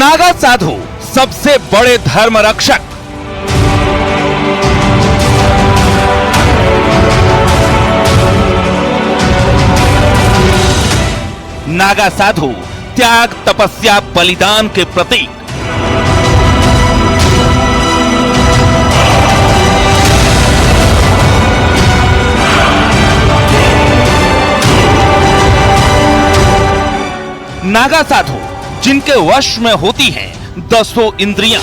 नागा साधु सबसे बड़े धर्म रक्षक। नागा साधु त्याग, तपस्या, बलिदान के प्रतीक। नागा साधु जिनके वश में होती हैं 10 इंद्रियां।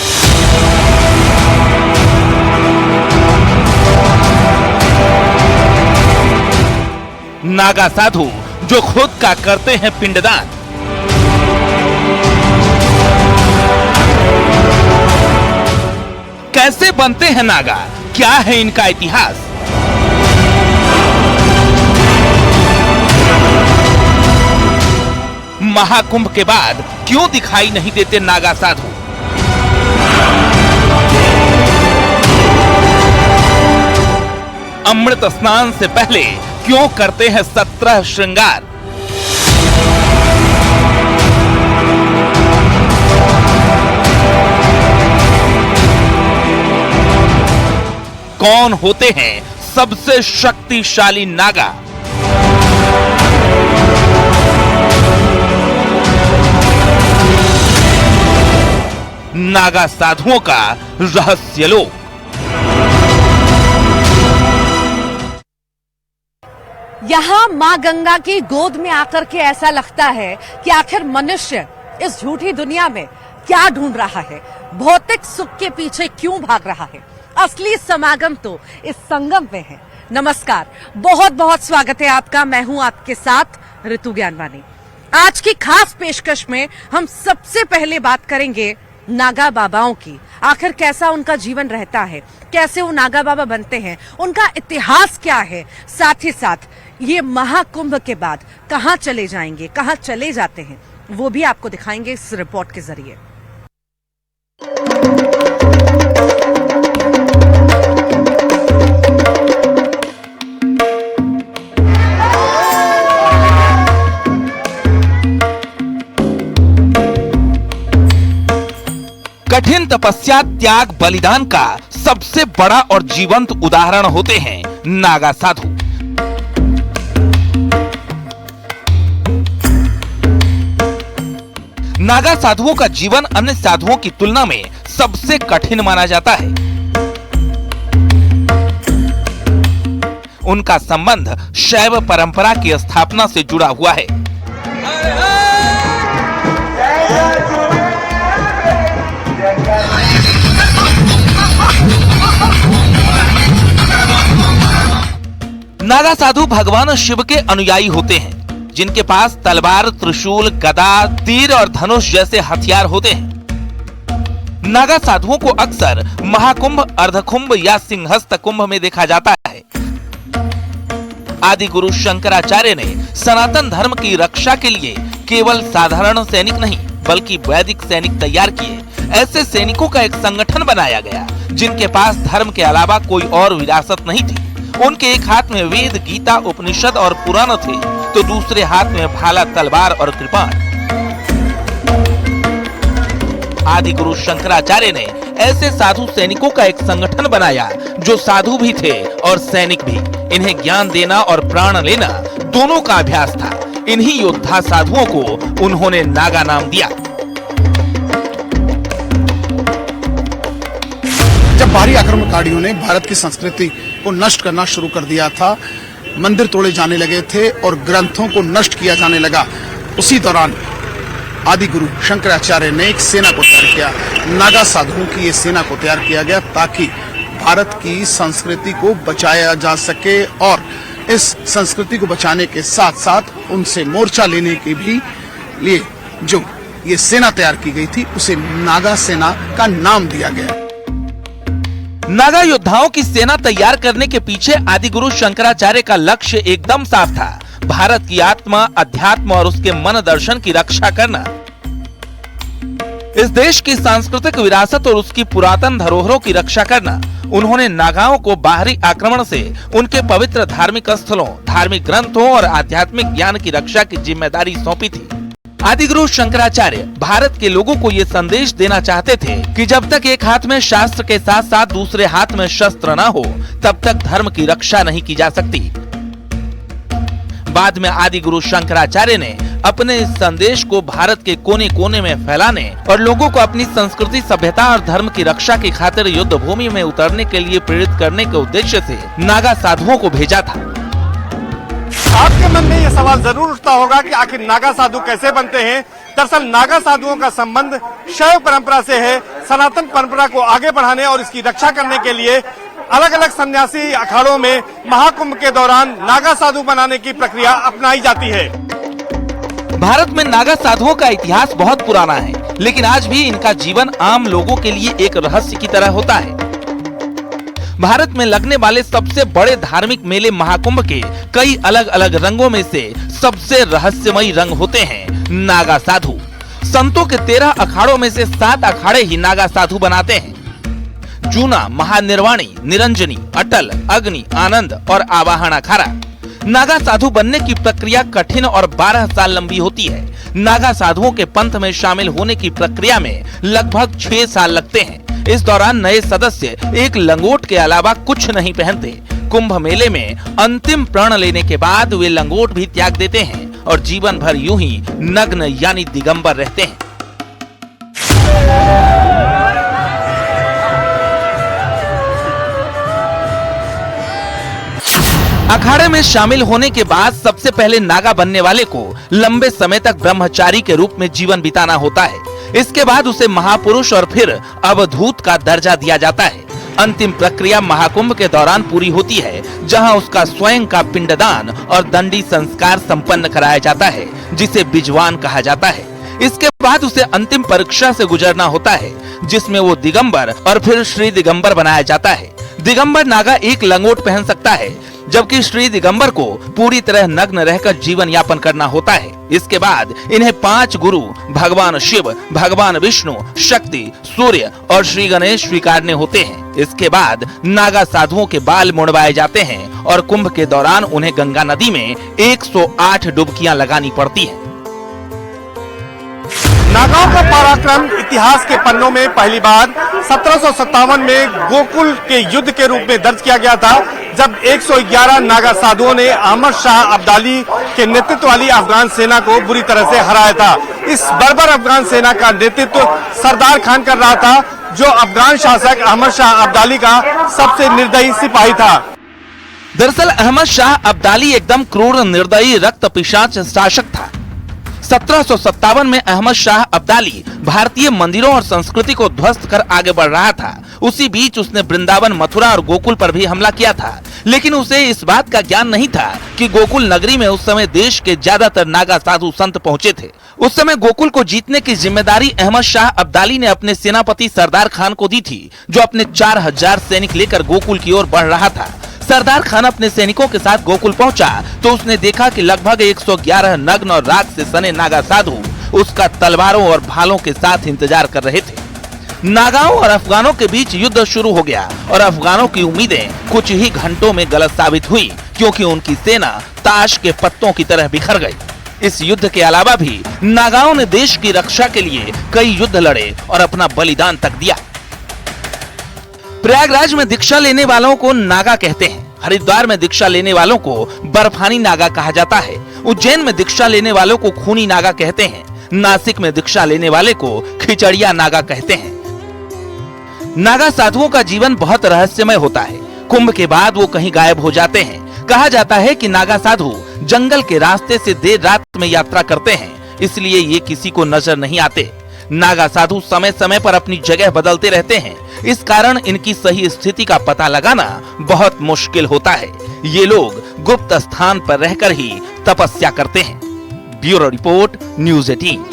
नागा साधु जो खुद का करते हैं पिंडदान। कैसे बनते हैं नागा, क्या है इनका इतिहास? महाकुंभ के बाद क्यों दिखाई नहीं देते नागा साधु? अमृत स्नान से पहले क्यों करते हैं 17 श्रृंगार? कौन होते हैं सबसे शक्तिशाली नागा? नागा साधुओं का रहस्य लोक। यहाँ माँ गंगा की गोद में आकर के ऐसा लगता है कि आखिर मनुष्य इस झूठी दुनिया में क्या ढूंढ रहा है, भौतिक सुख के पीछे क्यों भाग रहा है। असली समागम तो इस संगम में है। नमस्कार, बहुत बहुत स्वागत है आपका। मैं हूँ आपके साथ ऋतु ज्ञानवानी। आज की खास पेशकश में हम सबसे पहले बात करेंगे नागा बाबाओं की। आखिर कैसा उनका जीवन रहता है, कैसे वो नागा बाबा बनते हैं, उनका इतिहास क्या है, साथ ही साथ ये महाकुंभ के बाद कहां चले जाएंगे, कहां चले जाते हैं, वो भी आपको दिखाएंगे इस रिपोर्ट के जरिए। कठिन तपस्या, त्याग, बलिदान का सबसे बड़ा और जीवंत उदाहरण होते हैं नागा साधु। नागा साधुओं का जीवन अन्य साधुओं की तुलना में सबसे कठिन माना जाता है। उनका संबंध शैव परंपरा की स्थापना से जुड़ा हुआ है। नागा साधु भगवान शिव के अनुयायी होते हैं, जिनके पास तलवार, त्रिशूल, गदा, तीर और धनुष जैसे हथियार होते हैं। नागा साधुओं को अक्सर महाकुंभ, अर्धकुंभ या सिंहस्थ कुंभ में देखा जाता है। आदि गुरु शंकराचार्य ने सनातन धर्म की रक्षा के लिए केवल साधारण सैनिक नहीं बल्कि वैदिक सैनिक तैयार किए। ऐसे सैनिकों का एक संगठन बनाया गया जिनके पास धर्म के अलावा कोई और विरासत नहीं थी। उनके एक हाथ में वेद, गीता, उपनिषद और पुराण थे, तो दूसरे हाथ में भाला, तलवार और कृपाण। आदि गुरु शंकराचार्य ने ऐसे साधु सैनिकों का एक संगठन बनाया जो साधु भी थे और सैनिक भी। इन्हें ज्ञान देना और प्राण लेना दोनों का अभ्यास था। इन्हीं योद्धा साधुओं को उन्होंने नागा नाम दिया। जब बाहरी आक्रमणकारियों ने भारत की संस्कृति को नष्ट करना शुरू कर दिया था, मंदिर तोड़े जाने लगे थे और ग्रंथों को नष्ट किया जाने लगा, उसी दौरान आदि गुरु शंकराचार्य ने एक सेना को तैयार किया। नागा साधुओं की ये सेना को तैयार किया गया ताकि भारत की संस्कृति को बचाया जा सके और इस संस्कृति को बचाने के साथ साथ उनसे मोर्चा लेने के भी लिए जो ये सेना तैयार की गई थी उसे नागा सेना का नाम दिया गया। नागा योद्धाओं की सेना तैयार करने के पीछे आदि गुरु शंकराचार्य का लक्ष्य एकदम साफ था। भारत की आत्मा, अध्यात्म और उसके मन दर्शन की रक्षा करना। इस देश की सांस्कृतिक विरासत और उसकी पुरातन धरोहरों की रक्षा करना। उन्होंने नागाओं को बाहरी आक्रमण से उनके पवित्र धार्मिक स्थलों, धार्मिक ग्रंथों और आध्यात्मिक ज्ञान की रक्षा की जिम्मेदारी सौंपी थी। आदिगुरु शंकराचार्य भारत के लोगों को ये संदेश देना चाहते थे कि जब तक एक हाथ में शास्त्र के साथ साथ दूसरे हाथ में शस्त्र न हो, तब तक धर्म की रक्षा नहीं की जा सकती। बाद में आदिगुरु शंकराचार्य ने अपने इस संदेश को भारत के कोने कोने में फैलाने और लोगों को अपनी संस्कृति, सभ्यता और धर्म की रक्षा की खातिर युद्ध भूमि में उतरने के लिए प्रेरित करने के उद्देश्य से नागा साधुओं को भेजा था। आपके मन में ये सवाल जरूर उठता होगा कि आखिर नागा साधु कैसे बनते हैं। दरअसल नागा साधुओं का संबंध शैव परंपरा से है। सनातन परंपरा को आगे बढ़ाने और इसकी रक्षा करने के लिए अलग अलग सन्यासी अखाड़ों में महाकुंभ के दौरान नागा साधु बनाने की प्रक्रिया अपनाई जाती है। भारत में नागा साधुओं का इतिहास बहुत पुराना है, लेकिन आज भी इनका जीवन आम लोगों के लिए एक रहस्य की तरह होता है। भारत में लगने वाले सबसे बड़े धार्मिक मेले महाकुंभ के कई अलग अलग रंगों में से सबसे रहस्यमयी रंग होते हैं नागा साधु। संतों के 13 अखाड़ों में से 7 अखाड़े ही नागा साधु बनाते हैं। जूना, महानिर्वाणी, निरंजनी, अटल, अग्नि, आनंद और आवाहन अखाड़ा। नागा साधु बनने की प्रक्रिया कठिन और 12 साल लंबी होती है। नागा साधुओं के पंथ में शामिल होने की प्रक्रिया में लगभग 6 साल लगते हैं। इस दौरान नए सदस्य एक लंगोट के अलावा कुछ नहीं पहनते। कुंभ मेले में अंतिम प्रण लेने के बाद वे लंगोट भी त्याग देते हैं और जीवन भर यूं ही नग्न यानी दिगंबर रहते हैं। अखाड़े में शामिल होने के बाद सबसे पहले नागा बनने वाले को लंबे समय तक ब्रह्मचारी के रूप में जीवन बिताना होता है। इसके बाद उसे महापुरुष और फिर अवधूत का दर्जा दिया जाता है। अंतिम प्रक्रिया महाकुंभ के दौरान पूरी होती है, जहां उसका स्वयं का पिंडदान और दंडी संस्कार संपन्न कराया जाता है, जिसे बिजवान कहा जाता है। इसके बाद उसे अंतिम परीक्षा से गुजरना होता है, जिसमें वो दिगंबर और फिर श्री दिगंबर बनाया जाता है। दिगंबर नागा एक लंगोट पहन सकता है, जबकि श्री दिगंबर को पूरी तरह नग्न रहकर जीवन यापन करना होता है। इसके बाद इन्हें 5 गुरु भगवान शिव, भगवान विष्णु, शक्ति, सूर्य और श्री गणेश स्वीकारने होते हैं। इसके बाद नागा साधुओं के बाल मुड़वाए जाते हैं और कुंभ के दौरान उन्हें गंगा नदी में 108 डुबकियां लगानी पड़ती हैं। नागाओं का पराक्रम इतिहास के पन्नों में पहली बार 1757 में गोकुल के युद्ध के रूप में दर्ज किया गया था, जब 111 नागा साधुओं ने अहमद शाह अब्दाली के नेतृत्व वाली अफगान सेना को बुरी तरह से हराया था। इस बर्बर अफगान सेना का नेतृत्व सरदार खान कर रहा था, जो अफगान शासक अहमद शाह अब्दाली का सबसे निर्दयी सिपाही था। दरअसल अहमद शाह अब्दाली एकदम क्रूर, निर्दयी, रक्त पिशाच शासक था। 1757 में अहमद शाह अब्दाली भारतीय मंदिरों और संस्कृति को ध्वस्त कर आगे बढ़ रहा था। उसी बीच उसने वृंदावन, मथुरा और गोकुल पर भी हमला किया था, लेकिन उसे इस बात का ज्ञान नहीं था कि गोकुल नगरी में उस समय देश के ज्यादातर नागा साधु संत पहुंचे थे। उस समय गोकुल को जीतने की जिम्मेदारी अहमद शाह अब्दाली ने अपने सेनापति सरदार खान को दी थी, जो अपने 4000 सैनिक लेकर गोकुल की ओर बढ़ रहा था। सरदार खान अपने सैनिकों के साथ गोकुल पहुंचा तो उसने देखा कि लगभग 111 नग्न और राख से सने नागा साधु उसका तलवारों और भालों के साथ इंतजार कर रहे थे। नागाओं और अफगानों के बीच युद्ध शुरू हो गया और अफगानों की उम्मीदें कुछ ही घंटों में गलत साबित हुई, क्योंकि उनकी सेना ताश के पत्तों की तरह बिखर गई। इस युद्ध के अलावा भी नागाओं ने देश की रक्षा के लिए कई युद्ध लड़े और अपना बलिदान तक दिया। प्रयागराज में दीक्षा लेने वालों को नागा कहते हैं। हरिद्वार में दीक्षा लेने वालों को बर्फानी नागा कहा जाता है। उज्जैन में दीक्षा लेने वालों को खूनी नागा कहते हैं। नासिक में दीक्षा लेने वाले को खिचड़िया नागा कहते हैं। नागा साधुओं का जीवन बहुत रहस्यमय होता है। कुंभ के बाद वो कहीं गायब हो जाते हैं। कहा जाता है कि नागा साधु जंगल के रास्ते से देर रात में यात्रा करते हैं, इसलिए ये किसी को नजर नहीं आते। नागा साधु समय समय पर अपनी जगह बदलते रहते हैं, इस कारण इनकी सही स्थिति का पता लगाना बहुत मुश्किल होता है। ये लोग गुप्त स्थान पर रहकर ही तपस्या करते हैं। Bureau report, news 18।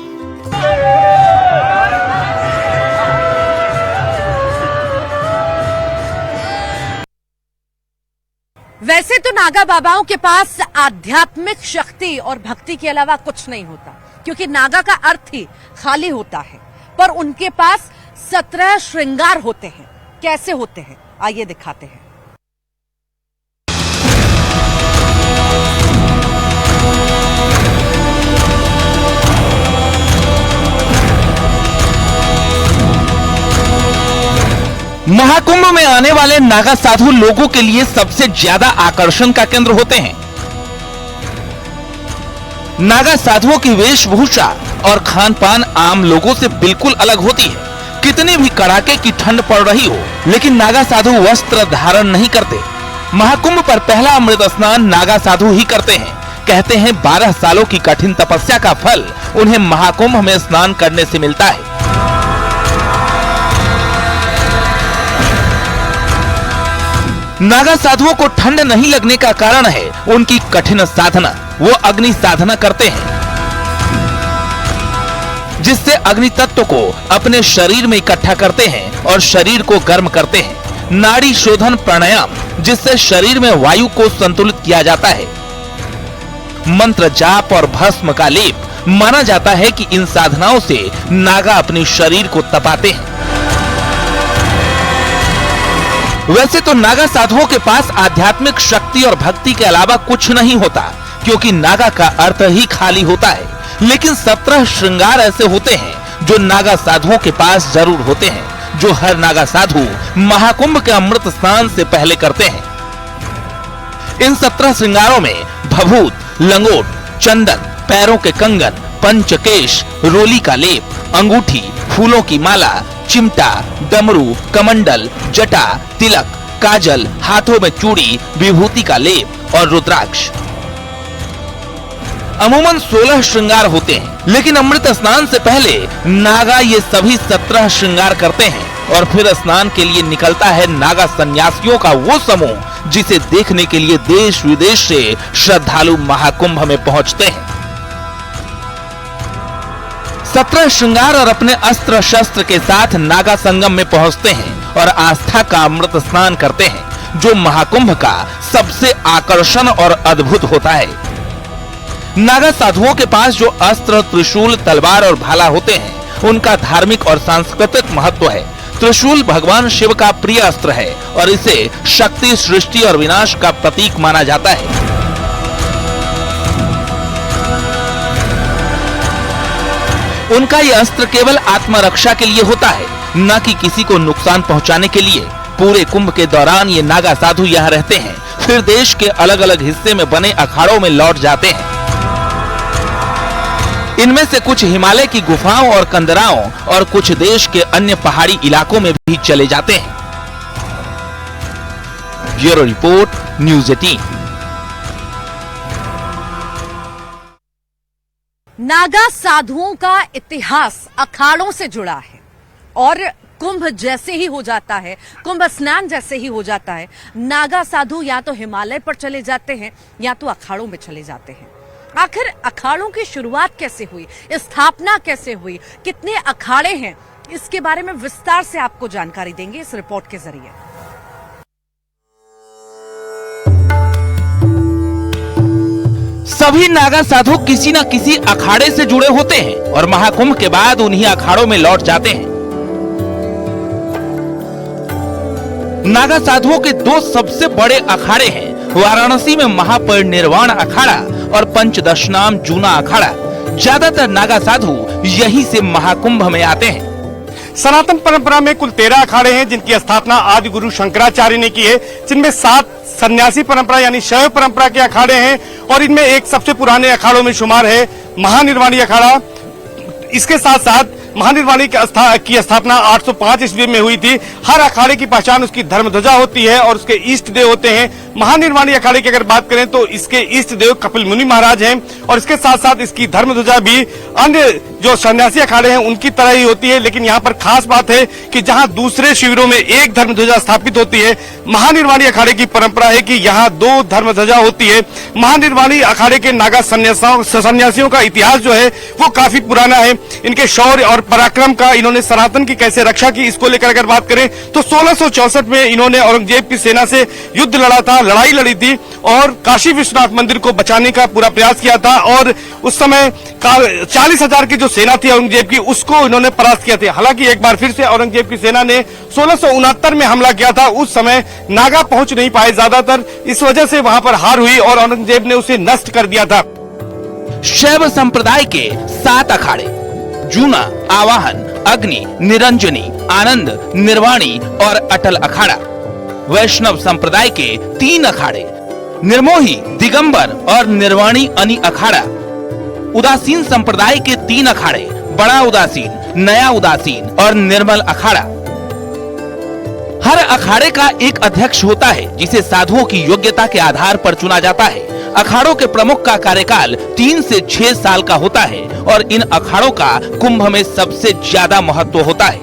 वैसे तो नागा बाबाओं के पास आध्यात्मिक शक्ति और भक्ति के अलावा कुछ नहीं होता, क्योंकि नागा का अर्थ ही खाली होता है, पर उनके पास 17 श्रृंगार होते हैं। कैसे होते हैं, आइए दिखाते हैं। महाकुंभ में आने वाले नागा साधु लोगों के लिए सबसे ज्यादा आकर्षण का केंद्र होते हैं। नागा साधुओं की वेशभूषा और खान पान आम लोगों से बिल्कुल अलग होती है। कितनी भी कड़ाके की ठंड पड़ रही हो, लेकिन नागा साधु वस्त्र धारण नहीं करते। महाकुंभ पर पहला अमृत स्नान नागा साधु ही करते हैं। कहते हैं 12 सालों की कठिन तपस्या का फल उन्हें महाकुंभ में स्नान करने से मिलता है। नागा साधुओं को ठंड नहीं लगने का कारण है उनकी कठिन साधना। वो अग्नि साधना करते हैं, जिससे अग्नि तत्व को अपने शरीर में इकट्ठा करते हैं और शरीर को गर्म करते हैं। नाड़ी शोधन प्राणायाम, जिससे शरीर में वायु को संतुलित किया जाता है। मंत्र जाप और भस्म का लेप। माना जाता है कि इन साधनाओं से नागा अपने शरीर को तपाते हैं। वैसे तो नागा साधुओं के पास आध्यात्मिक शक्ति और भक्ति के अलावा कुछ नहीं होता, क्योंकि नागा का अर्थ ही खाली होता है। लेकिन 17 श्रृंगार ऐसे होते हैं जो नागा साधुओं के पास जरूर होते हैं, जो हर नागा साधु महाकुंभ के अमृत स्नान से पहले करते हैं। इन 17 श्रृंगारों में भभूत, लंगोट, चंदन, पैरों के कंगन, पंचकेश, रोली का लेप, अंगूठी, फूलों की माला, चिमटा, डमरू, कमंडल, जटा, तिलक, काजल, हाथों में चूड़ी, विभूति का लेप और रुद्राक्ष। अमूमन 16 श्रृंगार होते हैं, लेकिन अमृत स्नान से पहले नागा ये सभी 17 श्रृंगार करते हैं और फिर स्नान के लिए निकलता है नागा सन्यासियों का वो समूह जिसे देखने के लिए देश विदेश से श्रद्धालु महाकुंभ में पहुंचते हैं। 17 श्रृंगार और अपने अस्त्र शस्त्र के साथ नागा संगम में पहुंचते हैं और आस्था का अमृत स्नान करते हैं, जो महाकुंभ का सबसे आकर्षण और अद्भुत होता है। नागा साधुओं के पास जो अस्त्र, त्रिशूल, तलवार और भाला होते हैं, उनका धार्मिक और सांस्कृतिक महत्व है। त्रिशूल भगवान शिव का प्रिय अस्त्र है और इसे शक्ति, सृष्टि और विनाश का प्रतीक माना जाता है। उनका यह अस्त्र केवल आत्मरक्षा के लिए होता है, न कि किसी को नुकसान पहुंचाने के लिए। पूरे कुंभ के दौरान ये नागा साधु यहाँ रहते हैं, फिर देश के अलग अलग हिस्से में बने अखाड़ों में लौट जाते हैं। इनमें से कुछ हिमालय की गुफाओं और कंदराओं और कुछ देश के अन्य पहाड़ी इलाकों में भी चले जाते हैं। Bureau report, news 18। नागा साधुओं का इतिहास अखाड़ों से जुड़ा है और कुंभ जैसे ही हो जाता है, कुंभ स्नान जैसे ही हो जाता है, नागा साधु या तो हिमालय पर चले जाते हैं या तो अखाड़ों में चले जाते हैं। आखिर अखाड़ों की शुरुआत कैसे हुई, स्थापना कैसे हुई, कितने अखाड़े हैं, इसके बारे में विस्तार से आपको जानकारी देंगे इस रिपोर्ट के जरिए। सभी नागा साधु किसी न किसी अखाड़े से जुड़े होते हैं और महाकुंभ के बाद उन्हीं अखाड़ों में लौट जाते हैं। नागा साधुओं के 2 सबसे बड़े अखाड़े हैं, वाराणसी में महापरिनिर्वाण अखाड़ा और पंचदशनाम जूना अखाड़ा। ज्यादातर नागा साधु यहीं से महाकुंभ में आते हैं। सनातन परंपरा में कुल 13 अखाड़े हैं, जिनकी स्थापना आदि गुरु शंकराचार्य ने की है, जिनमें 7 सन्यासी परंपरा यानी शैव परंपरा के अखाड़े हैं और इनमें एक सबसे पुराने अखाड़ों में शुमार है महानिर्वाणी अखाड़ा। इसके साथ साथ महानिर्वाणी की स्थापना 805 ईस्वी में हुई थी। हर अखाड़े की पहचान उसकी धर्म ध्वजा होती है और उसके इष्ट देव होते हैं। महानिर्वाणी अखाड़े की अगर बात करें तो इसके इष्ट देव कपिल मुनि महाराज हैं और इसके साथ साथ इसकी धर्म ध्वजा भी अन्य जो सन्यासी अखाड़े हैं उनकी तरह ही होती है। लेकिन यहाँ पर खास बात है कि जहाँ दूसरे शिविरों में एक धर्म ध्वजा स्थापित होती है, महानिर्वाणी अखाड़े की परंपरा है कि यहाँ 2 धर्म ध्वजा होती है। महानिर्वाणी अखाड़े के नागा सन्यासियों का इतिहास जो है वो काफी पुराना है। इनके शौर्य और पराक्रम का, इन्होंने सनातन की कैसे रक्षा की, इसको लेकर अगर बात करें तो 1664 में इन्होंने औरंगजेब की सेना से युद्ध लड़ा था, लड़ाई लड़ी थी और काशी विश्वनाथ मंदिर को बचाने का पूरा प्रयास किया था और उस समय 40,000 की जो सेना थी औरंगजेब की, उसको इन्होंने परास्त किया था। हालांकि एक बार फिर से औरंगजेब की सेना ने 1669 में हमला किया था। उस समय नागा पहुंच नहीं पाए ज्यादातर, इस वजह से वहां पर हार हुई और औरंगजेब ने उसे नष्ट कर दिया था। शैव संप्रदाय के 7 अखाड़े। जूना, आवाहन, अग्नि, निरंजनी, आनंद, निर्वाणी और अटल अखाड़ा। वैष्णव संप्रदाय के 3 अखाड़े, निर्मोही, दिगंबर और निर्वाणी अनि अखाड़ा। उदासीन संप्रदाय के 3 अखाड़े, बड़ा उदासीन, नया उदासीन और निर्मल अखाड़ा। हर अखाड़े का एक अध्यक्ष होता है जिसे साधुओं की योग्यता के आधार पर चुना जाता है। अखाड़ों के प्रमुख का कार्यकाल 3 से 6 साल का होता है और इन अखाड़ों का कुंभ में सबसे ज्यादा महत्व होता है।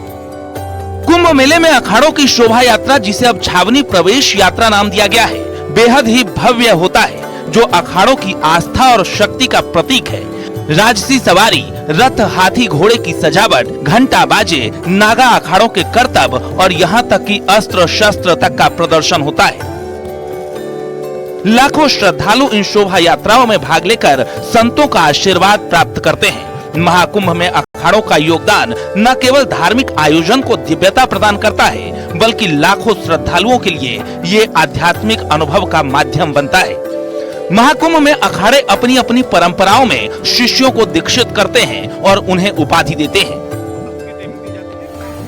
कुंभ मेले में अखाड़ों की शोभा यात्रा, जिसे अब छावनी प्रवेश यात्रा नाम दिया गया है, बेहद ही भव्य होता है, जो अखाड़ों की आस्था और शक्ति का प्रतीक है। राजसी सवारी, रथ, हाथी घोड़े की सजावट, घंटा बाजे, नागा अखाड़ों के करतब और यहाँ तक कि अस्त्र शस्त्र तक का प्रदर्शन होता है। लाखों श्रद्धालु इन शोभा यात्राओं में भाग लेकर संतों का आशीर्वाद प्राप्त करते हैं। महाकुंभ में अखाड़ों का योगदान न केवल धार्मिक आयोजन को दिव्यता प्रदान करता है, बल्कि लाखों श्रद्धालुओं के लिए ये आध्यात्मिक अनुभव का माध्यम बनता है। महाकुंभ में अखाड़े अपनी अपनी परंपराओं में शिष्यों को दीक्षित करते हैं और उन्हें उपाधि देते हैं।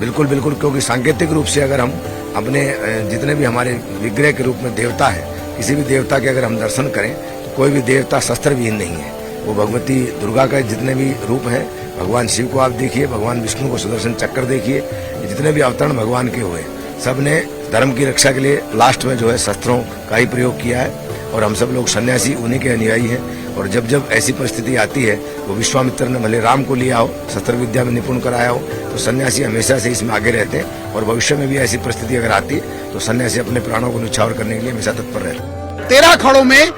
बिल्कुल बिल्कुल, क्योंकि सांकेतिक रूप से अगर हम अपने जितने भी हमारे विग्रह के रूप में देवता है, किसी भी देवता के अगर हम दर्शन करें तो कोई भी देवता शस्त्र विहीन नहीं है। वो भगवती दुर्गा का जितने भी रूप हैं, भगवान शिव को आप देखिए, भगवान विष्णु को सुदर्शन चक्र देखिए, जितने भी अवतरण भगवान के हुए, सबने धर्म की रक्षा के लिए लास्ट में जो है शस्त्रों का ही प्रयोग किया है। और हम सब लोग सन्यासी उन्हीं के अनुयायी हैं। और जब जब ऐसी परिस्थिति आती है, वो विश्वामित्र ने भले राम को लिया हो, शस्त्र विद्या में निपुण कराया हो, तो सन्यासी हमेशा से इसमें आगे रहते हैं। और भविष्य में भी ऐसी परिस्थिति अगर आती है तो सन्यासी अपने प्राणों को न्यौछावर करने के लिए हमेशा तत्पर रहते हैं। 13 अखाड़ों में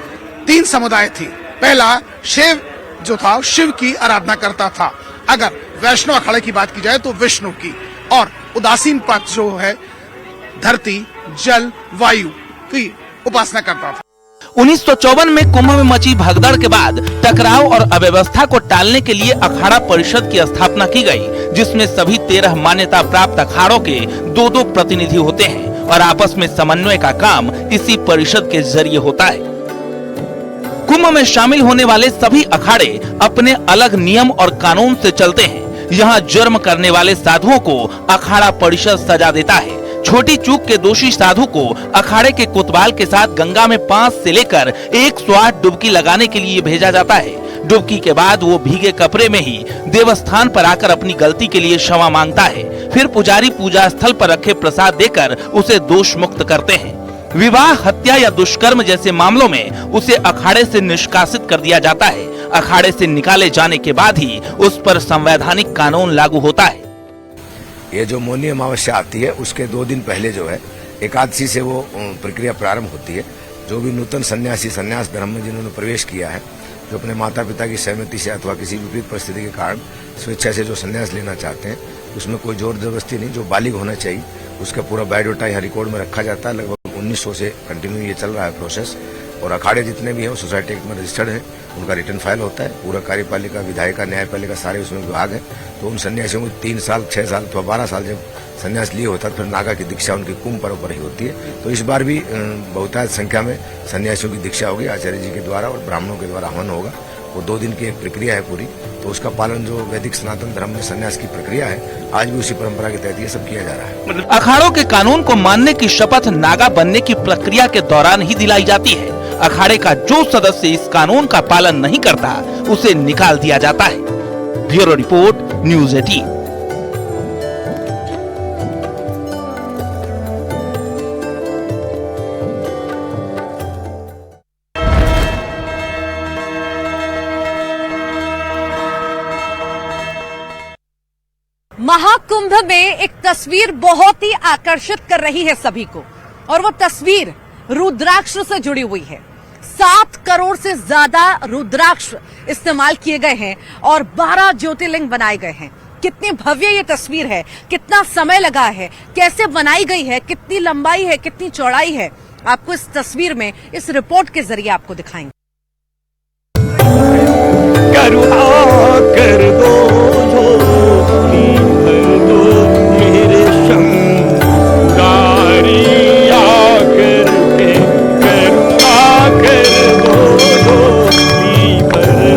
3 समुदाय थी। पहला शिव जो था, शिव की आराधना करता था। अगर वैष्णव अखाड़े की बात की जाए तो विष्णु की। और उदासीन पक्ष जो है, धरती, जल, वायु की उपासना करता था। 1954 में कुंभ में मची भगदड़ के बाद टकराव और अव्यवस्था को टालने के लिए अखाड़ा परिषद की स्थापना की गई, जिसमें सभी 13 मान्यता प्राप्त अखाड़ों के 2-2 प्रतिनिधि होते हैं और आपस में समन्वय का काम इसी परिषद के जरिए होता है। कुंभ में शामिल होने वाले सभी अखाड़े अपने अलग नियम और कानून से चलते हैं। यहाँ जुर्म करने वाले साधुओं को अखाड़ा परिषद सजा देता है। छोटी चूक के दोषी साधु को अखाड़े के कोतवाल के साथ गंगा में 5 से लेकर 108 डुबकी लगाने के लिए भेजा जाता है। डुबकी के बाद वो भीगे कपड़े में ही देवस्थान पर आकर अपनी गलती के लिए क्षमा मांगता है। फिर पुजारी पूजा स्थल पर रखे प्रसाद देकर उसे दोष मुक्त करते हैं। विवाह, हत्या या दुष्कर्म जैसे मामलों में उसे अखाड़े से निष्कासित कर दिया जाता है। अखाड़े से निकाले जाने के बाद ही उस पर संवैधानिक कानून लागू होता है। ये जो मौनी अमावस्या आती है, उसके 2 दिन पहले जो है एकादशी से वो प्रक्रिया प्रारंभ होती है। जो भी नूतन सन्यासी संन्यास धर्म में जिन्होंने प्रवेश किया है, जो अपने माता पिता की सहमति से अथवा किसी विपरीत परिस्थिति के कारण स्वेच्छा से जो संन्यास लेना चाहते हैं, उसमें कोई जोर जबरदस्ती नहीं। जो बालिग होना चाहिए उसका पूरा बायोडाटा यहाँ रिकॉर्ड में रखा जाता है। लगभग 1900 से कंटिन्यू ये चल रहा है प्रोसेस। और अखाड़े जितने भी हैं वो सोसाइटी एक्ट में रजिस्टर्ड है, उनका रिटर्न फाइल होता है। पूरा कार्यपालिका, विधायिका, न्यायपालिका सारे उसमें विभाग है। तो उन सन्यासियों को 3 साल, 6 साल अथवा 12 साल जब सन्यास लिए होता है, फिर नागा की दीक्षा उनकी कुंभ पर्व पर ही होती है। तो इस बार भी बहुतायत संख्या में सन्यासियों की दीक्षा होगी आचार्य जी के द्वारा और ब्राह्मणों के द्वारा हवन होगा। वो 2 दिन की एक प्रक्रिया है पूरी। तो उसका पालन जो वैदिक सनातन धर्म में सन्यास की प्रक्रिया है, आज भी उसी परंपरा के तहत ये सब किया जा रहा है। अखाड़ों के कानून को मानने की शपथ नागा बनने की प्रक्रिया के दौरान ही दिलाई जाती है। अखाड़े का जो सदस्य इस कानून का पालन नहीं करता, उसे निकाल दिया जाता है। Bureau report, news 18। महाकुंभ में एक तस्वीर बहुत ही आकर्षित कर रही है सभी को, और वो तस्वीर रुद्राक्ष से जुड़ी हुई है। 7 करोड़ से ज्यादा रुद्राक्ष इस्तेमाल किए गए हैं और 12 ज्योतिर्लिंग बनाए गए हैं। कितनी भव्य ये तस्वीर है, कितना समय लगा है, कैसे बनाई गई है, कितनी लंबाई है, कितनी चौड़ाई है, आपको इस तस्वीर में, इस रिपोर्ट के जरिए आपको दिखाएंगे। कर दो मेरे शंगारी आकर के करुणा कर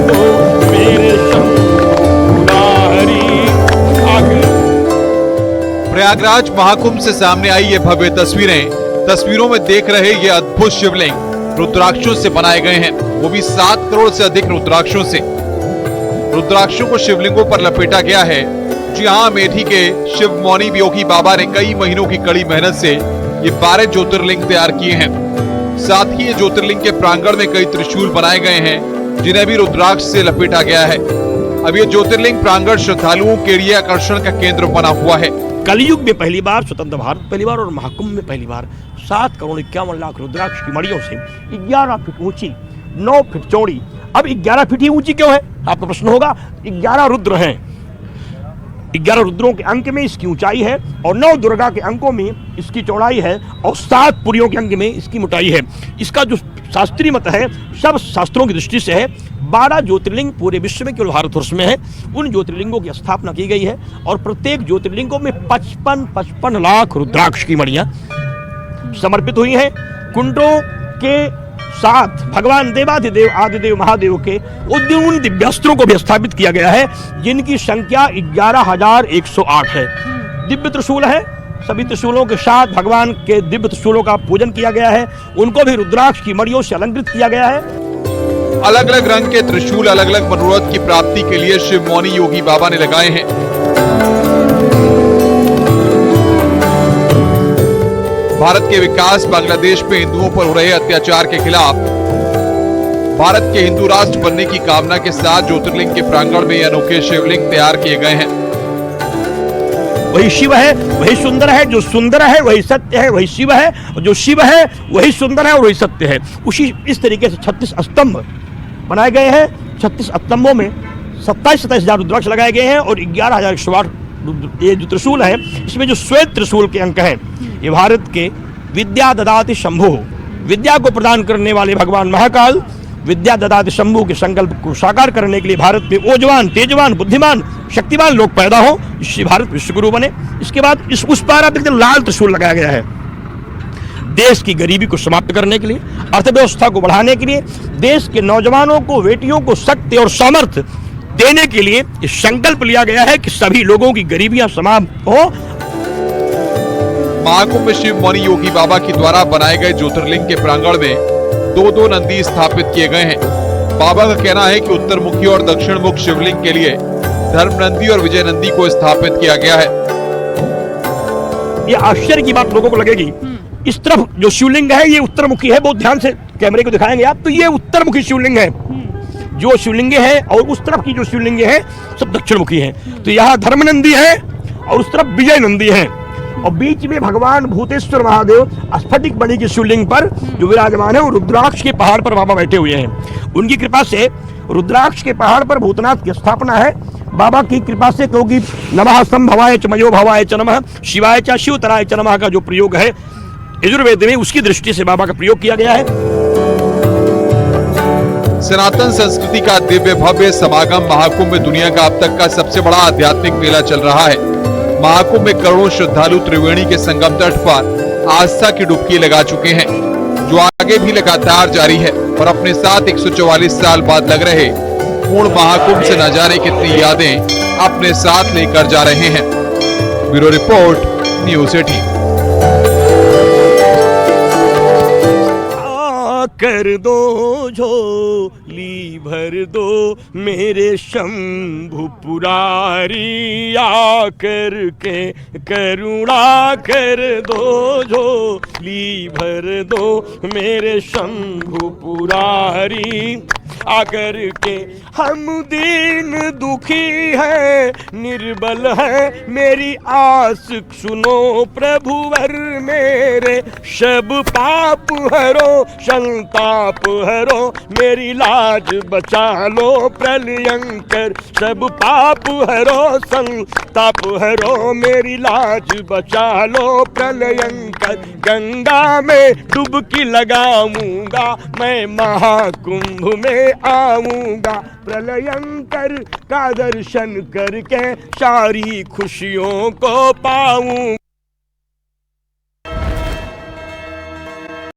दो मेरे शंगारी प्रयागराज महाकुंभ से सामने आई ये भव्य तस्वीरों में देख रहे ये अद्भुत शिवलिंग रुद्राक्षों से बनाए गए हैं, वो भी 7 करोड़ से अधिक रुद्राक्षों से। रुद्राक्षों को शिवलिंगों पर लपेटा गया है। जी हाँ, अमेठी के शिव मौनी योगी बाबा ने कई महीनों की कड़ी मेहनत से ये 12 ज्योतिर्लिंग तैयार किए हैं। साथ ही ये ज्योतिर्लिंग के प्रांगण में कई त्रिशूल बनाए गए हैं, जिन्हें भी रुद्राक्ष से लपेटा गया है। अब ये ज्योतिर्लिंग प्रांगण श्रद्धालुओं के लिए आकर्षण का केंद्र बना हुआ है। कलयुग में पहली बार, स्वतंत्र भारत पहली बार और महाकुंभ में पहली बार 7 करोड़ 51 लाख रुद्राक्ष की मड़ियों से 11 फीट ऊंची, 9 फीट चौड़ी। अब 11 फीट ही ऊंची क्यों है, आपका प्रश्न होगा। 11 रुद्र हैं, 11 रुद्रों के अंक में इसकी ऊंचाई है और 9 दुर्गा के अंकों में इसकी चौड़ाई है और 7 पुरियों के अंक में इसकी मोटाई है। इसका जो शास्त्रीय मत है, सब शास्त्रों की दृष्टि से है, 12 ज्योतिर्लिंग पूरे विश्व में केवल भारतवर्ष में है। उन ज्योतिर्लिंगों की स्थापना की गई है और प्रत्येक ज्योतिर्लिंगों में 55 लाख रुद्राक्ष की मणियां समर्पित हुई हैं। कुंडों के साथ भगवान देवाधिदेव आदिदेव महादेव के उन दिव्यास्त्रों को भी स्थापित किया गया है, जिनकी संख्या 11,108 है। दिव्य त्रिशूल है, सभी त्रिशूलों के साथ भगवान के दिव्य त्रिशूलों का पूजन किया गया है। उनको भी रुद्राक्ष की मणियों से अलंकृत किया गया है। अलग अलग रंग के त्रिशूल अलग अलग मनोरथ की प्राप्ति के लिए शिव मौनी योगी बाबा ने लगाए हैं। भारत के विकास, बांग्लादेश में हिंदुओं पर हो रहे अत्याचार के खिलाफ भारत के हिंदू राष्ट्र बनने की कामना के साथ ज्योतिर्लिंग के प्रांगण में अनोखे शिवलिंग तैयार किए गए हैं। वही शिव है, वही सुंदर है, जो सुंदर है वही सत्य है, वही शिव है, और जो शिव है वही सुंदर है और वही सत्य है। उसी इस तरीके से 36 स्तंभ बनाए गए हैं। 36 स्तंभों में 27,000 हजार रुद्राक्ष लगाए गए हैं और 11,108 ये जो त्रिशूल है, इसमें जो श्वेत त्रिशूल के अंक हैं, ये भारत के विद्या ददाति शंभु, विद्या को प्रदान करने वाले भगवान महाकाल विद्या ददाति शंभु के संकल्प को साकार करने के लिए भारत में ओजवान, तेजवान, बुद्धिमान, शक्तिवान लोग पैदा हो, इससे भारत विश्वगुरु बने। इसके बाद उस पार आप देखते लाल त्रिशूल लगाया गया है, देश की गरीबी को समाप्त करने के लिए, अर्थव्यवस्था को बढ़ाने के लिए, देश के नौजवानों को, बेटियों को शक्ति और सामर्थ्य देने के लिए ये संकल्प लिया गया है कि सभी लोगों की गरीबियां समाप्त हो। महाकुंभ में शिव मौनी योगी बाबा के द्वारा बनाए गए ज्योतिर्लिंग के प्रांगण में 2 नंदी स्थापित किए गए हैं। बाबा का कहना है कि उत्तर मुखी और दक्षिण मुख शिवलिंग के लिए धर्म नंदी और विजय नंदी को स्थापित किया गया है। ये आश्चर्य की बात लोगों को लगेगी, इस तरफ जो शिवलिंग है ये उत्तर मुखी है, बहुत ध्यान से कैमरे को दिखाएंगे आप, तो ये उत्तर मुखी शिवलिंग है। जो शिवलिंग है और उस तरफ की जो शिवलिंग है सब दक्षिण मुखी है। तो यहाँ धर्म नंदी है और उस तरफ विजय नंदी है और बीच में भगवान भूतेश्वर महादेव स्फटिक मणि की शिवलिंग पर जो विराजमान है, वो रुद्राक्ष के पहाड़ पर बाबा बैठे हुए हैं। उनकी कृपा से रुद्राक्ष के पहाड़ पर भूतनाथ की स्थापना है बाबा की कृपा से, क्योंकि नमः संभवाय च मयो भवाय च नमः शिवाय च शिवतराय च नमः का जो प्रयोग है यजुर्वेद में, उसकी दृष्टि से बाबा का प्रयोग किया गया है। सनातन संस्कृति का दिव्य भव्य समागम महाकुंभ में दुनिया का अब तक का सबसे बड़ा आध्यात्मिक मेला चल रहा है। महाकुंभ में करोड़ों श्रद्धालु त्रिवेणी के संगम तट पर आस्था की डुबकी लगा चुके हैं, जो आगे भी लगातार जारी है और अपने साथ 144 साल बाद लग रहे पूर्ण महाकुंभ से न जाने कितनी यादें अपने साथ लेकर जा रहे हैं। Bureau report, news 18। कर दो झोली भर दो मेरे शंभु पुरारी, आकर के करुणा कर दो झोली भर दो मेरे शंभु पुरारी, आकर के हम दीन दुखी है निर्बल है, मेरी आस सुनो प्रभुवर मेरे, सब पाप हरो संताप हरो, मेरी लाज बचा लो प्रलयंकर, सब पाप हरो संताप हरो, मेरी लाज बचा लो प्रलयंकर, गंगा में डुबकी लगाऊंगा मैं, महाकुंभ में आऊंगा, प्रलयंकर का दर्शन करके सारी खुशियों को पाऊं।